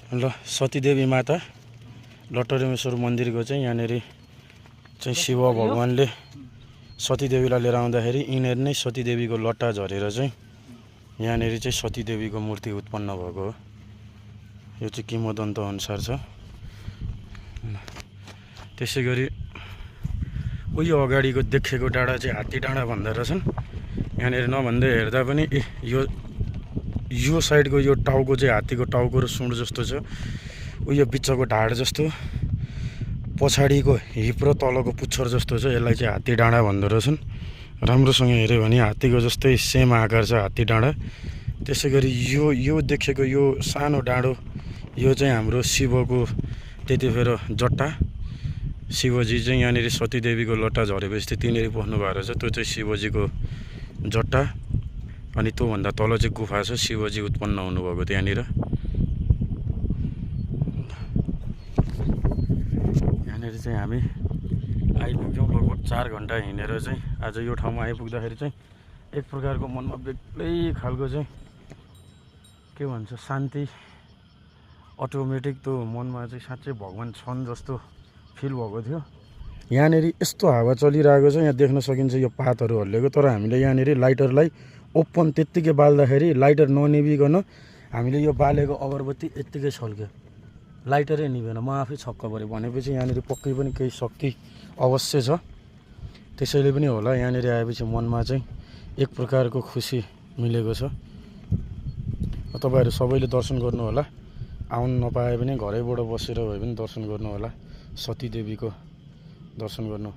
ल सतीदेवी माता लटरेश्वर मन्दिरको चाहिँ यहाँनिर चाहिँ शिव भगवानले सतीदेवीलाई लिएर आउँदाखेरि यिनीहरू नै सतीदेवीको लट्टा झरेर चाहिँ यहाँनिर चाहिँ सतीदेवीको मूर्ति उत्पन्न भएको हो। यो चाहिँ किंवदन्त अनुसार छ। त्यसै गरी उयो अगाडिको देखेको डाँडा चाहिँ हात्ती डाँडा भन्दो रहेछन्। यहाँनिर नभन्दै हेर्दा पनि यो साइडको यो टाउको चाहिँ हात्तीको टाउको र सुँड जस्तो छ। उयो बिचको ढाड जस्तो, पछाडिको हिप र तलको पुच्छर जस्तो छ। यसलाई चाहिँ हात्ती डाँडा भन्दो रहेछन्। राम्रोसँग हेऱ्यो भने हात्तीको जस्तै सेम आकार छ हात्ती डाँडा। त्यसै गरी यो देखेको यो सानो डाँडो यो चाहिँ हाम्रो शिवको त्यतिखेर जट्टा। शिवजी चाहिँ यहाँनिर सतीदेवीको लट्टा झरेपछि त्यहीँनिर बस्नु भएको रहेछ। त्यो चाहिँ शिवजीको जट्टा। अनि त्योभन्दा तल चाहिँ गुफा छ, शिवजी उत्पन्न हुनुभएको त्यहाँनिर। यहाँनिर चाहिँ हामी आइपुग्यौँ। लगभग 4 घन्टा हिँडेर चाहिँ आज यो ठाउँमा आइपुग्दाखेरि चाहिँ एक प्रकारको मनमा बेग्लै खालको चाहिँ के भन्छ शान्ति अटोमेटिक त्यो मनमा चाहिँ साँच्चै भगवान् छन् जस्तो फिल भएको थियो। यहाँनिर यस्तो हावा चलिरहेको छ, यहाँ देख्न सकिन्छ यो पातहरू हल्लेको। तर हामीले यहाँनिर लाइटरलाई ओपन त्यत्तिकै बाल्दाखेरि लाइटर ननिभिकन हामीले यो बालेको अगरबत्ती यत्तिकै छल्क्यो, लाइटरै निभेन। म आफै छक्क परेँ। भनेपछि यहाँनिर पक्कै पनि केही शक्ति अवश्य छ। त्यसैले पनि होला यहाँनिर आएपछि मनमा चाहिँ एक प्रकारको खुसी मिलेको छ। तपाईँहरू सबैले दर्शन गर्नु होला। आउनु नपाए पनि घरैबाट बसेर भए पनि दर्शन गर्नु होला। सतीदेवीको दर्शन गर्नु